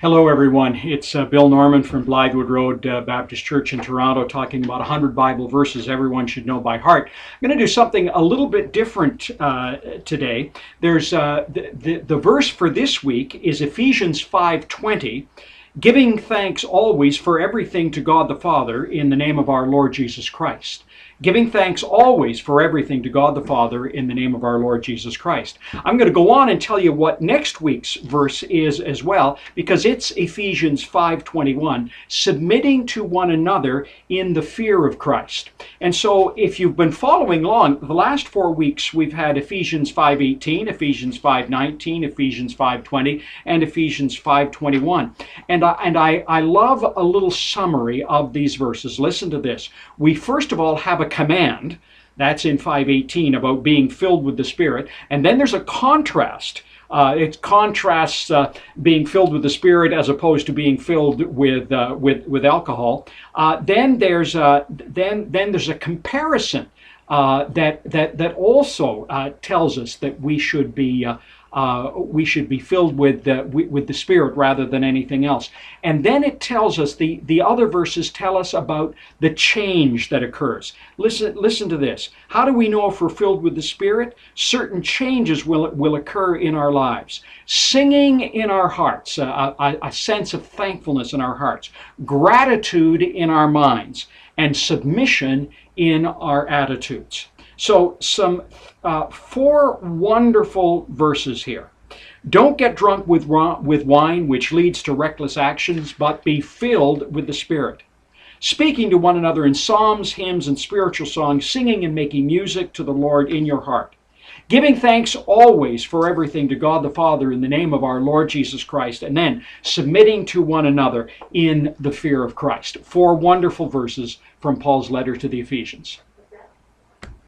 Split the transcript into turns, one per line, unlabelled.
Hello everyone, it's Bill Norman from Blythewood Road Baptist Church in Toronto, talking about 100 Bible verses everyone should know by heart. I'm going to do something a little bit different today. There's the verse for this week is Ephesians 5:20, giving thanks always for everything to God the Father in the name of our Lord Jesus Christ. Giving thanks always for everything to God the Father in the name of our Lord Jesus Christ. I'm going to go on and tell you what next week's verse is as well, because it's Ephesians 5:21, submitting to one another in the fear of Christ. And so if you've been following along, the last 4 weeks we've had Ephesians 5:18, Ephesians 5:19, Ephesians 5:20, and Ephesians 5:21. And I love a little summary of these verses. Listen to this. We first of all have a command, that's in 5:18, about being filled with the Spirit, and then there's a contrast. It contrasts being filled with the Spirit as opposed to being filled with alcohol. Then there's a comparison that also tells us that we should be filled with the Spirit rather than anything else. And then it tells us, the other verses tell us about the change that occurs. Listen to this. How do we know if we're filled with the Spirit? Certain changes will occur in our lives. Singing in our hearts, a sense of thankfulness in our hearts, gratitude in our minds, and submission in our attitudes. So some 4 wonderful verses here. Don't get drunk with wine, which leads to reckless actions, but be filled with the Spirit. Speaking to one another in psalms, hymns, and spiritual songs, singing and making music to the Lord in your heart. Giving thanks always for everything to God the Father in the name of our Lord Jesus Christ, and then submitting to one another in the fear of Christ. 4 wonderful verses from Paul's letter to the Ephesians.